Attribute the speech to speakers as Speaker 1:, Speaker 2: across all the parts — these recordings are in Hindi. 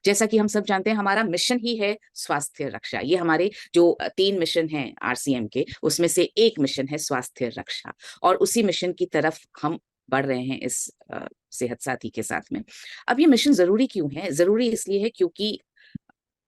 Speaker 1: जैसा कि हम सब जानते हैं, हमारा मिशन ही है स्वास्थ्य रक्षा। ये हमारे जो 3 मिशन हैं आरसीएम के, उसमें से एक मिशन है स्वास्थ्य रक्षा, और उसी मिशन की तरफ हम बढ़ रहे हैं इस सेहत साथी के साथ में। अब ये मिशन जरूरी क्यों है? जरूरी इसलिए है क्योंकि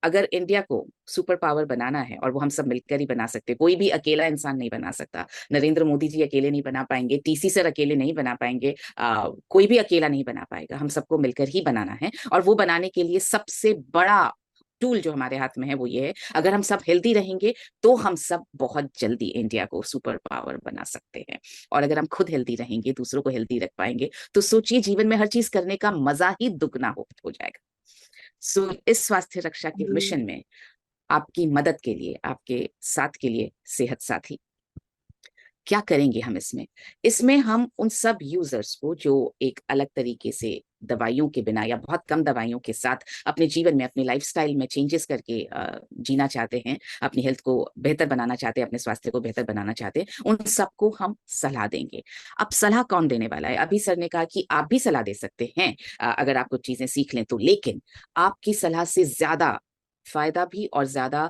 Speaker 1: अगर इंडिया को सुपर पावर बनाना है, और वो हम सब मिलकर ही बना सकते हैं, कोई भी अकेला इंसान नहीं बना सकता। नरेंद्र मोदी जी अकेले नहीं बना पाएंगे, टीसी सर अकेले नहीं बना पाएंगे, कोई भी अकेला नहीं बना पाएगा। हम सबको मिलकर ही बनाना है, और वो बनाने के लिए सबसे बड़ा टूल जो हमारे हाथ में है वो ये है, अगर हम सब हेल्दी रहेंगे तो हम सब बहुत जल्दी इंडिया को सुपर पावर बना सकते हैं। और अगर हम खुद हेल्दी रहेंगे, दूसरों को हेल्दी रख पाएंगे, तो सोचिए जीवन में हर चीज करने का मजा ही दुगना हो जाएगा। सो इस स्वास्थ्य रक्षा के मिशन में आपकी मदद के लिए, आपके साथ के लिए सेहत साथी क्या करेंगे हम इसमें? इसमें हम उन सब यूजर्स को जो एक अलग तरीके से दवाइयों के बिना या बहुत कम दवाइयों के साथ अपने जीवन में, अपने लाइफस्टाइल में चेंजेस करके जीना चाहते हैं, अपनी हेल्थ को बेहतर बनाना चाहते हैं, अपने स्वास्थ्य को बेहतर बनाना चाहते हैं, उन सबको हम सलाह देंगे। अब सलाह कौन देने वाला है? अभी सर ने कहा कि आप भी सलाह दे सकते हैं अगर आप कुछ चीजें सीख लें तो, लेकिन आपकी सलाह से ज्यादा फायदा भी और ज्यादा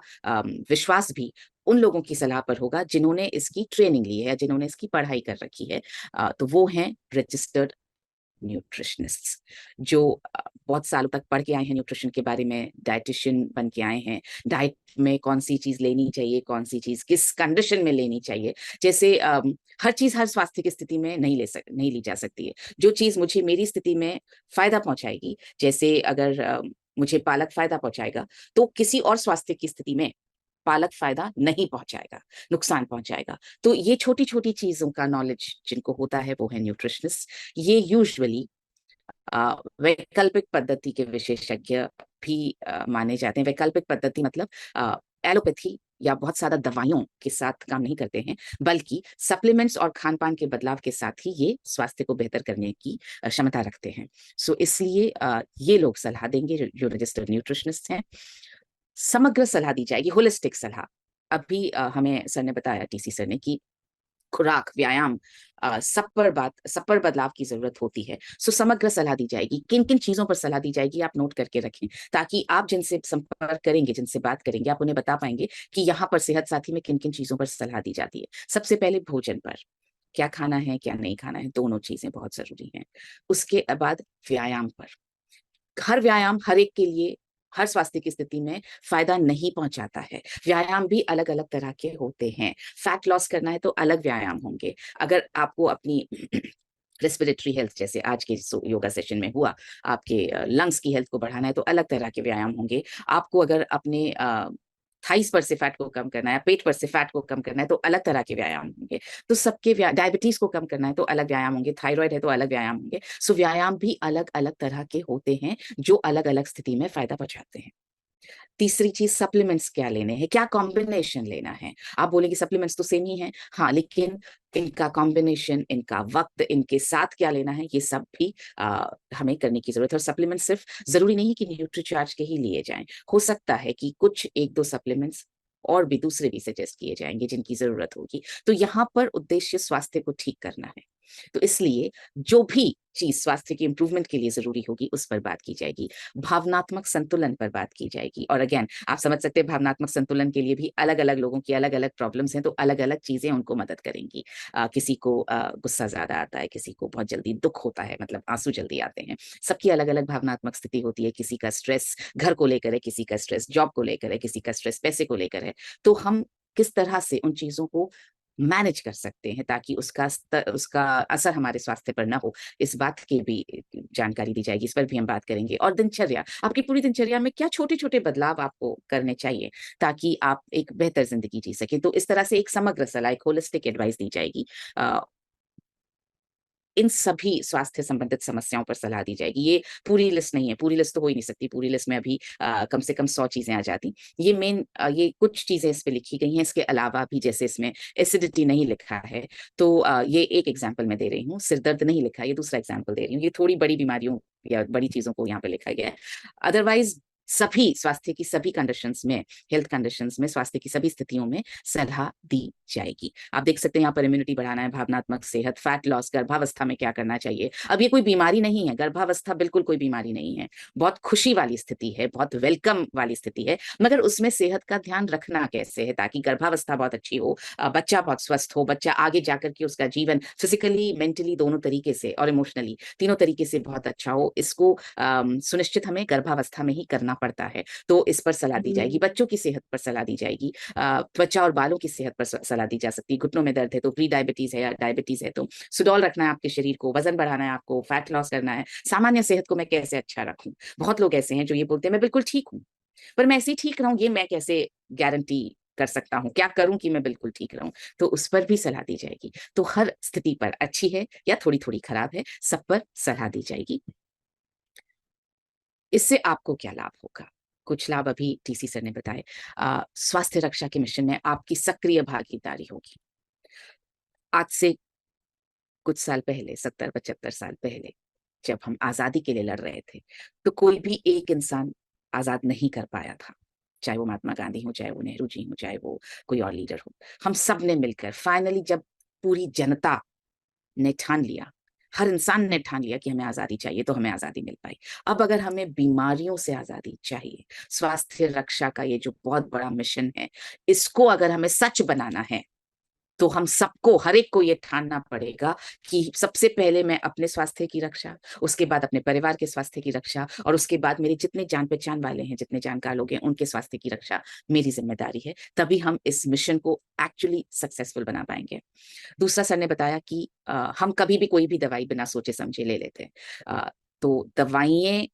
Speaker 1: विश्वास भी उन लोगों की सलाह पर होगा जिन्होंने इसकी ट्रेनिंग ली है या जिन्होंने इसकी पढ़ाई कर रखी है। तो वो हैं रजिस्टर्ड न्यूट्रिशनिस्ट, जो बहुत सालों तक पढ़ के आए हैं न्यूट्रिशन के बारे में, डाइटिशियन बन के आए हैं। डाइट में कौन सी चीज लेनी चाहिए, कौन सी चीज किस कंडीशन में लेनी चाहिए। जैसे हर चीज हर स्वास्थ्य की स्थिति में नहीं ली जा सकती है। जो चीज मुझे मेरी स्थिति में फायदा पहुंचाएगी, जैसे अगर मुझे पालक फायदा पहुंचाएगा, तो किसी और स्वास्थ्य की स्थिति में पालक फायदा नहीं पहुंचाएगा, नुकसान पहुंचाएगा। तो ये छोटी छोटी चीजों का नॉलेज जिनको होता है वो है न्यूट्रिशनिस्ट। ये यूजुअली वैकल्पिक पद्धति के विशेषज्ञ भी माने जाते हैं। वैकल्पिक पद्धति मतलब एलोपैथी या बहुत सारा दवाइयों के साथ काम नहीं करते हैं, बल्कि सप्लीमेंट्स और खान पान के बदलाव के साथ ही ये स्वास्थ्य को बेहतर करने की क्षमता रखते हैं। सो इसलिए ये लोग सलाह देंगे जो रजिस्टर्ड न्यूट्रिशनिस्ट हैं। समग्र सलाह दी जाएगी, होलिस्टिक सलाह। अभी हमें सर ने बताया, टीसी सर ने, कि खुराक, व्यायाम, सब पर बदलाव की जरूरत होती है। सो समग्र सलाह दी जाएगी। किन किन चीजों पर सलाह दी जाएगी आप नोट करके रखें, ताकि आप जिनसे संपर्क करेंगे, जिनसे बात करेंगे, आप उन्हें बता पाएंगे कि यहाँ पर सेहत साथी में किन किन चीजों पर सलाह दी जाती है। सबसे पहले भोजन पर, क्या खाना है क्या नहीं खाना है, दोनों चीजें बहुत जरूरी हैं। उसके बाद व्यायाम पर, हर व्यायाम हर एक के लिए, हर स्वास्थ्य की स्थिति में फायदा नहीं पहुंचाता है। व्यायाम भी अलग अलग तरह के होते हैं। फैट लॉस करना है तो अलग व्यायाम होंगे। अगर आपको अपनी रेस्पिरेटरी हेल्थ, जैसे आज के योगा सेशन में हुआ, आपके लंग्स की हेल्थ को बढ़ाना है तो अलग तरह के व्यायाम होंगे। आपको अगर अपने थाइस पर से फैट को कम करना है, पेट पर से फैट को कम करना है तो अलग तरह के व्यायाम होंगे। तो सबके डायबिटीज को कम करना है तो अलग व्यायाम होंगे, थायराइड है तो अलग व्यायाम होंगे। सो व्यायाम भी अलग अलग तरह के होते हैं जो अलग अलग स्थिति में फायदा पहुंचाते हैं। तीसरी चीज, सप्लीमेंट्स क्या लेने हैं, क्या कॉम्बिनेशन लेना है। आप बोलेंगे सप्लीमेंट्स तो सेम ही है, हाँ, लेकिन इनका कॉम्बिनेशन, इनका वक्त, इनके साथ क्या लेना है, ये सब भी हमें करने की जरूरत है। और सप्लीमेंट सिर्फ जरूरी नहीं कि न्यूट्रीचार्ज के ही लिए जाएं, हो सकता है कि कुछ एक दो सप्लीमेंट्स और भी दूसरे भी सजेस्ट किए जाएंगे जिनकी जरूरत होगी। तो यहाँ पर उद्देश्य स्वास्थ्य को ठीक करना है। तो इसलिए जो भी चीज स्वास्थ्य की इंप्रूवमेंट के लिए जरूरी होगी उस पर बात की जाएगी। भावनात्मक संतुलन पर बात की जाएगी। और अगेन आप समझ सकते हैं, भावनात्मक संतुलन के लिए भी अलग अलग लोगों की अलग अलग प्रॉब्लम्स हैं, तो अलग अलग चीजें उनको मदद करेंगी। किसी को गुस्सा ज्यादा आता है, किसी को बहुत जल्दी दुख होता है, मतलब आंसू जल्दी आते हैं। सबकी अलग अलग भावनात्मक स्थिति होती है। किसी का स्ट्रेस घर को लेकर है, किसी का स्ट्रेस जॉब को लेकर है, किसी का स्ट्रेस पैसे को लेकर है। तो हम किस तरह से उन चीजों को मैनेज कर सकते हैं ताकि उसका असर हमारे स्वास्थ्य पर ना हो, इस बात की भी जानकारी दी जाएगी। इस पर भी हम बात करेंगे। और दिनचर्या, आपकी पूरी दिनचर्या में क्या छोटे छोटे बदलाव आपको करने चाहिए ताकि आप एक बेहतर जिंदगी जी सके। तो इस तरह से एक समग्र सलाह, एक होलिस्टिक एडवाइस दी जाएगी। इन सभी स्वास्थ्य संबंधित समस्याओं पर सलाह दी जाएगी। ये पूरी लिस्ट नहीं है, पूरी लिस्ट तो हो ही नहीं सकती, पूरी लिस्ट में अभी कम से कम 100 चीजें आ जाती। ये ये कुछ चीजें इस पे लिखी गई हैं। इसके अलावा भी, जैसे इसमें एसिडिटी नहीं लिखा है, तो ये एक एग्जाम्पल मैं दे रही हूँ। सिर दर्द नहीं लिखा, ये दूसरा एग्जाम्पल दे रही हूँ। ये थोड़ी बड़ी बीमारियों या बड़ी चीजों को यहाँ पे लिखा गया है। अदरवाइज सभी स्वास्थ्य की सभी कंडीशंस में, हेल्थ कंडीशंस में, स्वास्थ्य की सभी स्थितियों में सलाह दी जाएगी। आप देख सकते हैं यहाँ पर इम्यूनिटी बढ़ाना है, भावनात्मक सेहत, फैट लॉस, गर्भावस्था में क्या करना चाहिए। अब ये कोई बीमारी नहीं है, गर्भावस्था बिल्कुल कोई बीमारी नहीं है, बहुत खुशी वाली स्थिति है, बहुत वेलकम वाली स्थिति है, मगर उसमें सेहत का ध्यान रखना कैसे है ताकि गर्भावस्था बहुत अच्छी हो, बच्चा बहुत स्वस्थ हो, बच्चा आगे जाकर के उसका जीवन फिजिकली, मेंटली दोनों तरीके से और इमोशनली तीनों तरीके से बहुत अच्छा हो। इसको सुनिश्चित हमें गर्भावस्था में ही करना पड़ता है। तो इस पर सलाह दी जाएगी, बच्चों की सेहत पर सलाह दी जाएगी, त्वचा और बालों की सेहत पर सलाह दी जा सकती है। घुटनों में दर्द है तो प्री डायबिटीज है या डायबिटीज है तो सुडौल रखना है आपके शरीर को, वजन बढ़ाना है आपको, फैट लॉस करना है, सामान्य सेहत को मैं कैसे अच्छा रखूं। बहुत लोग ऐसे हैं जो ये बोलते हैं मैं बिल्कुल ठीक हूं, पर मैं ऐसे ही ठीक रहूं ये मैं कैसे गारंटी कर सकता हूं, क्या करूं कि मैं बिल्कुल ठीक रहूं। तो उस पर भी सलाह दी जाएगी। तो हर स्थिति पर, अच्छी है या थोड़ी थोड़ी खराब है, सब पर सलाह दी जाएगी। इससे आपको क्या लाभ होगा? कुछ लाभ अभी टीसी सर ने बताए। स्वास्थ्य रक्षा के मिशन में आपकी सक्रिय भागीदारी होगी। आज से कुछ साल पहले, 70-75 साल पहले, जब हम आजादी के लिए लड़ रहे थे, तो कोई भी एक इंसान आजाद नहीं कर पाया था, चाहे वो महात्मा गांधी हो, चाहे वो नेहरू जी हो, चाहे वो कोई और लीडर हो। हम सब ने मिलकर फाइनली, जब पूरी जनता ने ठान लिया, हर इंसान ने ठान लिया कि हमें आजादी चाहिए, तो हमें आजादी मिल पाई। अब अगर हमें बीमारियों से आजादी चाहिए, स्वास्थ्य रक्षा का ये जो बहुत बड़ा मिशन है, इसको अगर हमें सच बनाना है, तो हम सबको, हर एक को ये ठानना पड़ेगा कि सबसे पहले मैं अपने स्वास्थ्य की रक्षा, उसके बाद अपने परिवार के स्वास्थ्य की रक्षा, और उसके बाद मेरे जितने जान पहचान वाले हैं, जितने जानकार लोग हैं, उनके स्वास्थ्य की रक्षा मेरी जिम्मेदारी है। तभी हम इस मिशन को एक्चुअली सक्सेसफुल बना पाएंगे। दूसरा, सर ने बताया कि हम कभी भी कोई भी दवाई बिना सोचे समझे ले लेते हैं। तो दवाइयाँ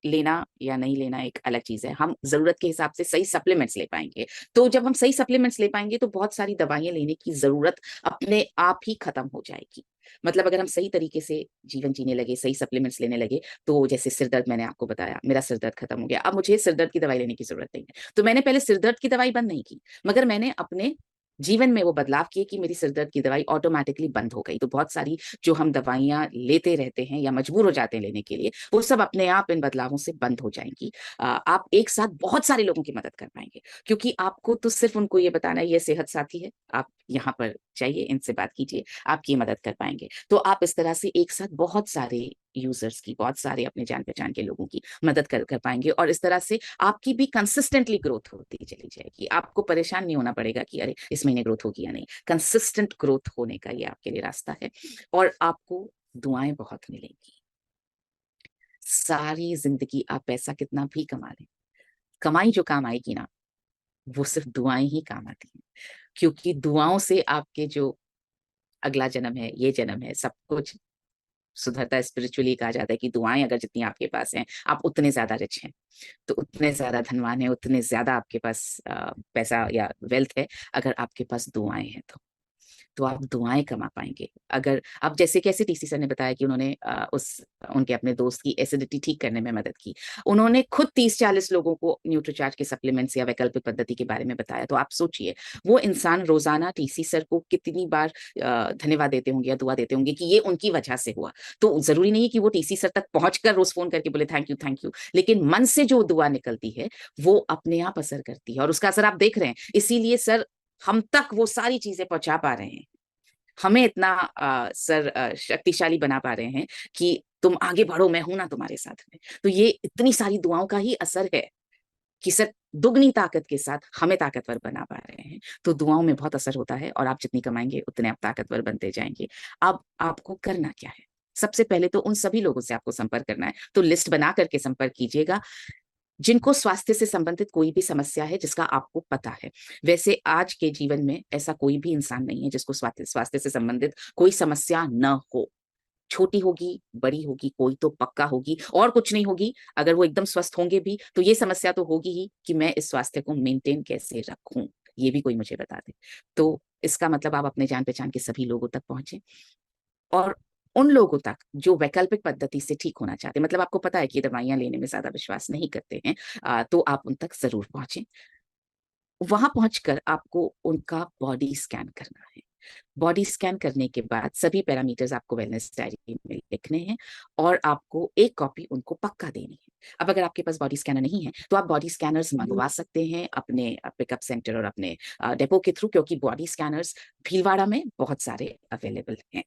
Speaker 1: लेना या नहीं लेना एक अलग चीज है, हम जरूरत के हिसाब से सही सप्लीमेंट्स ले पाएंगे। तो जब हम सही सप्लीमेंट्स ले पाएंगे तो बहुत सारी दवाइयां लेने की जरूरत अपने आप ही खत्म हो जाएगी। मतलब अगर हम सही तरीके से जीवन जीने लगे, सही सप्लीमेंट्स लेने लगे, तो जैसे सिर दर्द, मैंने आपको बताया मेरा सिर दर्द खत्म हो गया, अब मुझे सिर दर्द की दवाई लेने की जरूरत नहीं है। तो मैंने पहले सिर दर्द की दवाई बंद नहीं की, मगर मैंने अपने जीवन में वो बदलाव किए कि मेरी सिरदर्द की दवाई ऑटोमेटिकली बंद हो गई। तो बहुत सारी जो हम दवाइयां लेते रहते हैं या मजबूर हो जाते हैं लेने के लिए, वो सब अपने आप इन बदलावों से बंद हो जाएंगी। आप एक साथ बहुत सारे लोगों की मदद कर पाएंगे, क्योंकि आपको तो सिर्फ उनको ये बताना है ये सेहत साथी है, आप यहाँ पर जाइए, इनसे बात कीजिए, आपकी मदद कर पाएंगे। तो आप इस तरह से एक साथ बहुत सारे यूजर्स की, बहुत सारे अपने जान पहचान के लोगों की मदद कर पाएंगे, और इस तरह से आपकी भी कंसिस्टेंटली ग्रोथ होती चली जाएगी। आपको परेशान नहीं होना पड़ेगा कि अरे इस महीने ग्रोथ होगी या नहीं। कंसिस्टेंट ग्रोथ होने का ये आपके लिए रास्ता है, और आपको दुआएं बहुत मिलेंगी। सारी जिंदगी आप पैसा कितना भी कमा लें, कमाई जो काम आएगी ना, वो सिर्फ दुआएं ही काम आती हैं, क्योंकि दुआओं से आपके जो अगला जन्म है, ये जन्म है, सब कुछ सुधरता है। स्पिरिचुअली कहा जाता है कि दुआएं अगर जितनी आपके पास हैं, आप उतने ज्यादा रिच हैं, तो उतने ज्यादा धनवान हैं, उतने ज्यादा आपके पास पैसा या वेल्थ है, अगर आपके पास दुआएं हैं तो आप दुआएं कमा पाएंगे। अगर आप, जैसे कैसे टीसी सर ने बताया कि उन्होंने उनके अपने दोस्त की एसिडिटी ठीक करने में मदद की, उन्होंने खुद 30-40 लोगों को न्यूट्रीचार्ज के सप्लीमेंट्स या वैकल्पिक पद्धति के बारे में बताया। तो आप सोचिए वो इंसान रोजाना टीसी सर को कितनी बार धन्यवाद देते होंगे या दुआ देते होंगे कि ये उनकी वजह से हुआ। तो जरूरी नहीं है कि वो टीसी सर तक पहुंचकर रोज फोन करके बोले थैंक यू थैंक यू, लेकिन मन से जो दुआ निकलती है वो अपने आप असर करती है, और उसका असर आप देख रहे हैं। इसीलिए सर हम तक वो सारी चीजें पहुंचा पा रहे हैं, हमें इतना सर शक्तिशाली बना पा रहे हैं कि तुम आगे बढ़ो, मैं हूं ना तुम्हारे साथ में। तो ये इतनी सारी दुआओं का ही असर है कि सर दुगनी ताकत के साथ हमें ताकतवर बना पा रहे हैं। तो दुआओं में बहुत असर होता है, और आप जितनी कमाएंगे उतने आप ताकतवर बनते जाएंगे। अब आपको करना क्या है? सबसे पहले तो उन सभी लोगों से आपको संपर्क करना है, तो लिस्ट बना करके संपर्क कीजिएगा जिनको स्वास्थ्य से संबंधित कोई भी समस्या है, जिसका आपको पता है। वैसे आज के जीवन में ऐसा कोई भी इंसान नहीं है जिसको स्वास्थ्य से संबंधित कोई समस्या न हो। छोटी होगी, बड़ी होगी, कोई तो पक्का होगी, और कुछ नहीं होगी। अगर वो एकदम स्वस्थ होंगे भी तो ये समस्या तो होगी ही कि मैं इस स्वास्थ्य को मेंटेन कैसे रखूं, ये भी कोई मुझे बता दे। तो इसका मतलब आप अपने जान पहचान के सभी लोगों तक पहुंचे, और उन लोगों तक जो वैकल्पिक पद्धति से ठीक होना चाहते हैं, मतलब आपको पता है कि दवाइयां लेने में ज्यादा विश्वास नहीं करते हैं, तो आप उन तक जरूर पहुंचे। वहां पहुंचकर आपको उनका बॉडी स्कैन करना है। बॉडी स्कैन करने के बाद सभी पैरामीटर्स आपको वेलनेस डायरी में लिखने हैं और आपको एक कॉपी उनको पक्का देनी है। अब अगर आपके पास बॉडी स्कैनर नहीं है तो आप बॉडी स्कैनर्स मंगवा सकते हैं अपने पिकअप सेंटर और अपने डेपो के थ्रू, क्योंकि बॉडी स्कैनर्स भीलवाड़ा में बहुत सारे अवेलेबल हैं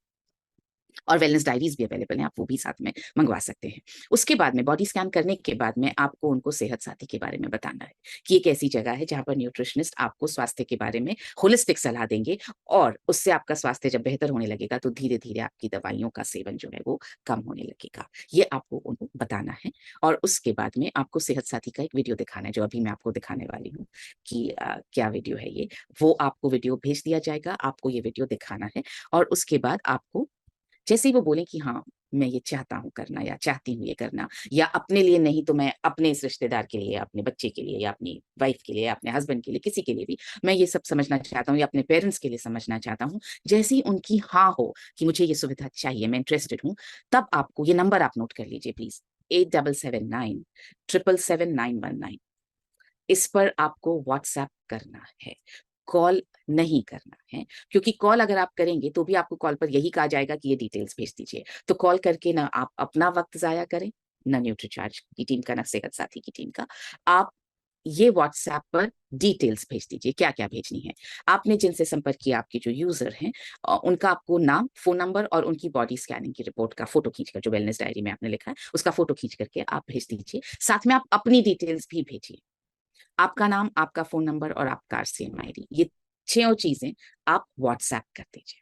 Speaker 1: और वेलनेस डायरीज भी अवेलेबल हैं, आप वो भी साथ में मंगवा सकते हैं। उसके बाद में बॉडी स्कैन करने के बाद में आपको उनको सेहत साथी के बारे में बताना है कि एक ऐसी जगह है जहां पर न्यूट्रिशनिस्ट आपको स्वास्थ्य के बारे में होलिस्टिक सलाह देंगे और उससे आपका स्वास्थ्य जब बेहतर होने लगेगा तो धीरे धीरे आपकी दवाइयों का सेवन जो है वो कम होने लगेगा। ये आपको उनको बताना है और उसके बाद में आपको सेहत साथी का एक वीडियो दिखाना है, जो अभी मैं आपको दिखाने वाली हूँ कि क्या वीडियो है ये। वो आपको वीडियो भेज दिया जाएगा, आपको ये वीडियो दिखाना है और उसके बाद आपको जैसे ही वो बोले कि हाँ मैं ये चाहता हूँ करना या चाहती हूँ ये करना, या अपने लिए नहीं तो मैं अपने इस रिश्तेदार के लिए या अपने बच्चे के लिए या अपनी वाइफ के लिए या अपने हस्बैंड के लिए, किसी के लिए भी मैं ये सब समझना चाहता हूँ या अपने पेरेंट्स के लिए समझना चाहता हूँ, जैसे ही उनकी हाँ हो कि मुझे ये सुविधा चाहिए, मैं इंटरेस्टेड हूँ, तब आपको ये नंबर आप नोट कर लीजिए प्लीज, 8779 777 919। इस पर आपको व्हाट्सएप करना है, कॉल नहीं करना है, क्योंकि कॉल अगर आप करेंगे तो भी आपको कॉल पर यही कहा जाएगा कि ये डिटेल्स भेज दीजिए। तो कॉल करके ना आप अपना वक्त जाया करें, ना न्यूट्रीचार्ज की टीम का, ना सेहत साथी की टीम का। आप ये व्हाट्सएप पर डिटेल्स भेज दीजिए, क्या क्या भेजनी है। आपने जिनसे संपर्क किया, आपके जो यूजर हैं, उनका आपको नाम, फोन नंबर और उनकी बॉडी स्कैनिंग की रिपोर्ट का फोटो खींचकर, जो वेलनेस डायरी में आपने लिखा है उसका फोटो खींच करके आप भेज दीजिए। साथ में आप अपनी डिटेल्स भी भेजिए, आपका नाम, आपका फोन नंबर और आपका आरसीएम आईडी, ये 6 चीजें आप व्हाट्सएप कर दीजिए।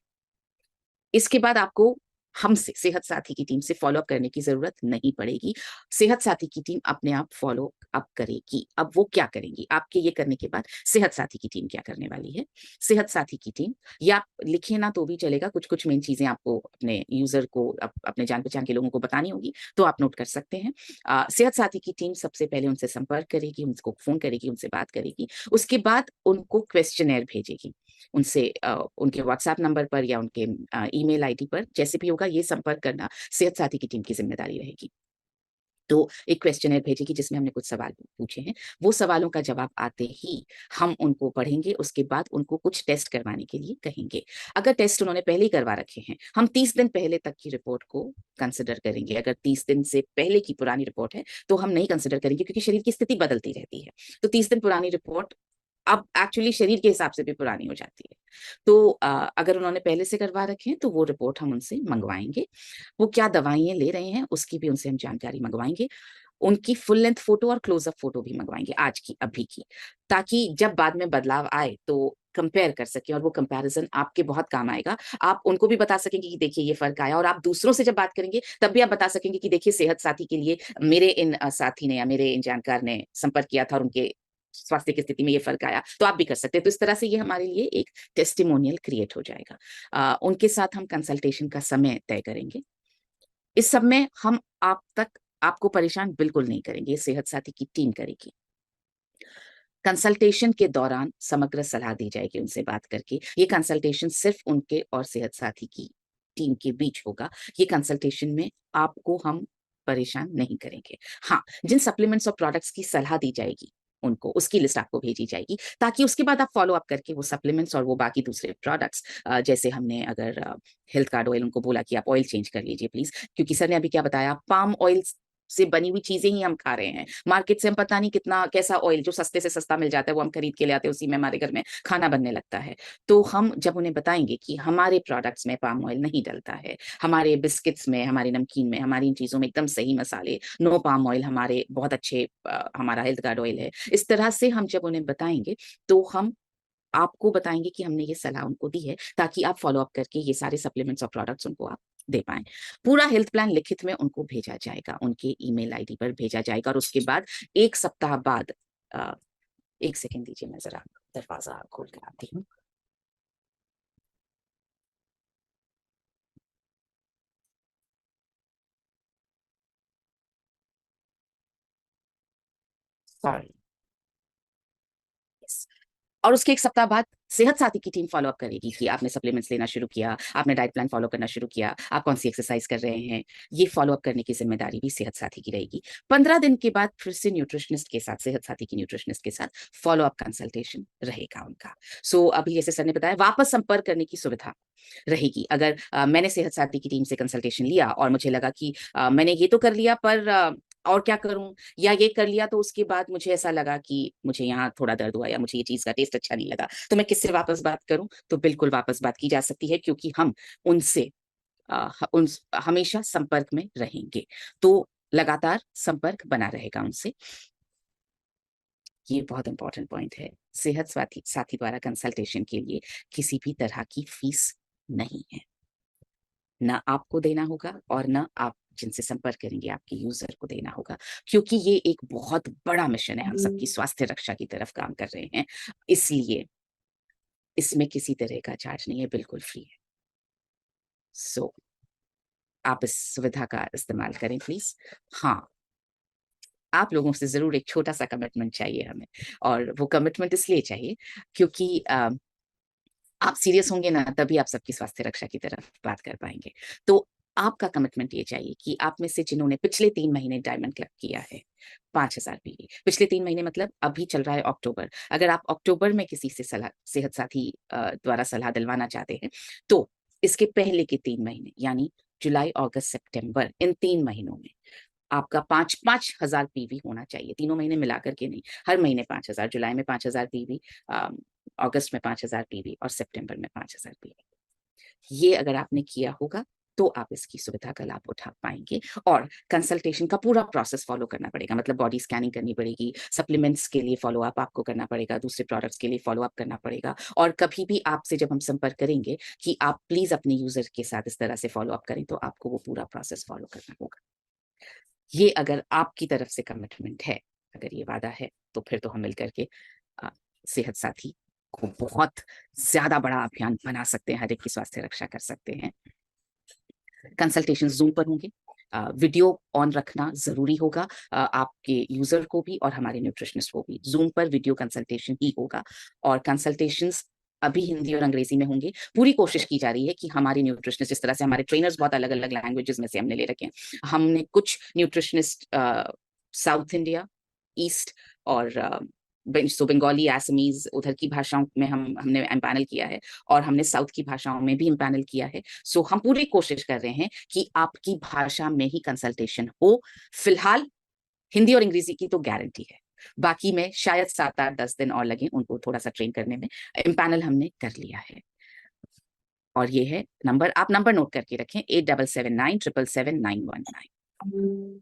Speaker 1: इसके बाद आपको हमसे, सेहत साथी की टीम से फॉलो अप करने की जरूरत नहीं पड़ेगी। सेहत साथी की टीम अपने आप फॉलो अप करेगी। अब वो क्या करेंगी आपके ये करने के बाद, सेहत साथी की टीम क्या करने वाली है? सेहत साथी की टीम, या आप लिखे ना तो भी चलेगा, कुछ कुछ मेन चीजें आपको अपने यूजर को, अपने जान पहचान के लोगों को बतानी होगी, तो आप नोट कर सकते हैं। सेहत साथी की टीम सबसे पहले उनसे संपर्क करेगी, उनको फोन करेगी, उनसे बात करेगी। उसके बाद उनको क्वेश्चनेयर भेजेगी, उनसे उनके व्हाट्सएप नंबर पर या उनके ईमेल आईडी पर, जैसे भी होगा ये संपर्क करना सेहत साथी की टीम की जिम्मेदारी रहेगी। तो एक क्वेश्चनर भेजेगी जिसमें हमने कुछ सवाल पूछे हैं, वो सवालों का जवाब आते ही हम उनको पढ़ेंगे, उसके बाद उनको कुछ टेस्ट करवाने के लिए कहेंगे। अगर टेस्ट उन्होंने पहले ही करवा रखे हैं, हम 30 दिन पहले तक की रिपोर्ट को कंसिडर करेंगे। अगर 30 दिन से पहले की पुरानी रिपोर्ट है तो हम नहीं कंसिडर करेंगे, क्योंकि शरीर की स्थिति बदलती रहती है। तो 30 दिन पुरानी रिपोर्ट अब एक्चुअली शरीर के हिसाब से भी पुरानी हो जाती है। तो अगर उन्होंने पहले से करवा रखे हैं तो वो रिपोर्ट हम उनसे मंगवाएंगे। वो क्या दवाइयां ले रहे हैं उसकी भी उनसे हम जानकारी मंगवाएंगे। उनकी फुल लेंथ फोटो और क्लोजअप फोटो भी मंगवाएंगे, आज की, अभी की, ताकि जब बाद में बदलाव आए तो कंपेयर कर सके और वो कंपैरिजन आपके बहुत काम आएगा। आप उनको भी बता सकेंगे कि देखिए ये फर्क आया, और आप दूसरों से जब बात करेंगे तब भी आप बता सकेंगे कि देखिए सेहत साथी के लिए मेरे इन साथी ने या मेरे इन जानकार ने संपर्क किया था और उनके स्वास्थ्य की स्थिति में ये फर्क आया, तो आप भी कर सकते हैं। तो इस तरह से ये हमारे लिए एक टेस्टिमोनियल क्रिएट हो जाएगा। उनके साथ हम कंसल्टेशन का समय तय करेंगे। इस सब में हम आप तक आपको परेशान बिल्कुल नहीं करेंगे, सेहत साथी की टीम करेगी। कंसल्टेशन के दौरान समग्र सलाह दी जाएगी उनसे बात करके। ये कंसल्टेशन सिर्फ उनके और सेहत साथी की टीम के बीच होगा। ये कंसल्टेशन में आपको हम परेशान नहीं करेंगे। हाँ, जिन सप्लीमेंट्स और प्रोडक्ट्स की सलाह दी जाएगी उनको, उसकी लिस्ट आपको भेजी जाएगी, ताकि उसके बाद आप फॉलो अप करके वो सप्लीमेंट्स और वो बाकी दूसरे प्रोडक्ट्स, जैसे हमने अगर हेल्थ कार्ड ऑयल, उनको बोला कि आप ऑयल चेंज कर लीजिए प्लीज, क्योंकि सर ने अभी क्या बताया, पाम ऑयल से बनी हुई चीजें ही हम खा रहे हैं। मार्केट से हम पता नहीं कितना कैसा ऑयल जो सस्ते से सस्ता मिल जाता है वो हम खरीद के ले आते हैं, उसी में हमारे घर में खाना बनने लगता है। तो हम जब उन्हें बताएंगे कि हमारे प्रोडक्ट्स में पाम ऑयल नहीं डलता है, हमारे बिस्किट्स में, हमारे नमकीन में, हमारी इन चीजों में एकदम सही मसाले, नो पाम ऑयल, हमारे बहुत अच्छे हमारा हेल्थ कार्ड ऑयल है, इस तरह से हम जब उन्हें बताएंगे तो हम आपको बताएंगे कि हमने ये सलाह उनको दी है, ताकि आप फॉलो अप करके ये सारे सप्लीमेंट्स और प्रोडक्ट्स उनको आप दे पाएं। पूरा हेल्थ प्लान लिखित में उनको भेजा जाएगा, उनके ईमेल आईडी पर भेजा जाएगा, और उसके बाद 1 सप्ताह बाद, एक सेकेंड दीजिए, मैं जरा दरवाजा खोल कर आती हूँ। सॉरी। और उसके 1 सप्ताह बाद सेहत साथी की टीम फॉलो अप करेगी कि आपने सप्लीमेंट्स लेना शुरू किया, आपने डाइट प्लान फॉलो करना शुरू किया, आप कौन सी एक्सरसाइज कर रहे हैं। ये फॉलो अप करने की जिम्मेदारी भी सेहत साथी की रहेगी। 15 दिन के बाद फिर से न्यूट्रिशनिस्ट के साथ, सेहत साथी की न्यूट्रिशनिस्ट के साथ फॉलो अप कंसल्टेशन रहेगा उनका। सो अभी जैसे सर ने बताया, वापस संपर्क करने की सुविधा रहेगी। अगर मैंने सेहत साथी की टीम से कंसल्टेशन लिया और मुझे लगा कि मैंने ये तो कर लिया, पर और क्या करूं, या ये कर लिया तो उसके बाद मुझे ऐसा लगा कि मुझे यहाँ थोड़ा दर्द हुआ या मुझे ये चीज का टेस्ट अच्छा नहीं लगा, तो मैं किससे वापस बात करूं, तो बिल्कुल वापस बात की जा सकती है, क्योंकि हम उनसे उन हमेशा संपर्क में रहेंगे। तो लगातार संपर्क बना रहेगा उनसे। ये बहुत इंपॉर्टेंट पॉइंट है। सेहत साथी साथी द्वारा कंसल्टेशन के लिए किसी भी तरह की फीस नहीं है, ना आपको देना होगा और ना आप जिनसे संपर्क करेंगे आपके यूजर को देना होगा, क्योंकि ये एक बहुत बड़ा मिशन है। हम सबकी स्वास्थ्य रक्षा की तरफ काम कर रहे हैं, इसलिए इसमें किसी तरह का चार्ज नहीं है, बिल्कुल फ्री है। सो आप इस सुविधा का इस्तेमाल करें प्लीज। हाँ, आप लोगों से जरूर एक छोटा सा कमिटमेंट चाहिए हमें, और वो कमिटमेंट इसलिए चाहिए क्योंकि आप सीरियस होंगे ना, तभी आप सबकी स्वास्थ्य रक्षा की तरफ बात कर पाएंगे। तो आपका कमिटमेंट ये चाहिए कि आप में से जिन्होंने पिछले 3 महीने डायमंड क्लब किया है, 5,000 पीवी पिछले 3 महीने, मतलब अभी चल रहा है अक्टूबर, अगर आप अक्टूबर में किसी से सलाह, सेहत साथी द्वारा सलाह दिलवाना चाहते हैं, तो इसके पहले के 3 महीने यानी जुलाई, अगस्त, सितंबर, इन 3 महीनों में आपका 5,000 पीवी होना चाहिए, तीनों महीने मिलाकर के नहीं, हर महीने 5,000, जुलाई में 5,000 पीवी, अगस्त में 5,000 पीवी और सितंबर में 5,000 पीवी। ये अगर आपने किया होगा तो आप इसकी सुविधा का लाभ उठा पाएंगे। और कंसल्टेशन का पूरा प्रोसेस फॉलो करना पड़ेगा, मतलब बॉडी स्कैनिंग करनी पड़ेगी, सप्लीमेंट्स के लिए फॉलो अप आपको करना पड़ेगा, दूसरे प्रोडक्ट्स के लिए फॉलो अप करना पड़ेगा। और कभी भी आपसे जब हम संपर्क करेंगे कि आप प्लीज अपने यूजर के साथ इस तरह से फॉलो अप करें, तो आपको वो पूरा प्रोसेस फॉलो करना होगा। ये अगर आपकी तरफ से कमिटमेंट है, अगर ये वादा है, तो फिर तो हम मिलकर के सेहत साथी को बहुत ज्यादा बड़ा अभियान बना सकते हैं, हर एक की स्वास्थ्य रक्षा कर सकते हैं। कंसल्टेशन जूम पर होंगे, वीडियो ऑन रखना जरूरी होगा, आपके यूजर को भी और हमारे न्यूट्रिशनिस्ट को भी। जूम पर वीडियो कंसल्टेशन ही होगा, और कंसल्टेशंस अभी हिंदी और अंग्रेजी में होंगे। पूरी कोशिश की जा रही है कि हमारे न्यूट्रिशनिस्ट, जिस तरह से हमारे ट्रेनर्स बहुत अलग अलग लैंग्वेजेस में से हमने ले रखे हैं, हमने कुछ न्यूट्रिशनिस्ट साउथ इंडिया, ईस्ट और बंगाली, असमीज, उधर की भाषाओं में हमने एम्पैनल किया है, और हमने साउथ की भाषाओं में भी एम्पैनल किया है। सो हम पूरी कोशिश कर रहे हैं कि आपकी भाषा में ही कंसल्टेशन हो। फिलहाल हिंदी और अंग्रेजी की तो गारंटी है, बाकी में शायद 7, 8, 10 दिन और लगे उनको थोड़ा सा ट्रेन करने में। एम्पैनल हमने कर लिया है, और ये है नंबर, आप नंबर नोट करके रखें, 8779 777 919।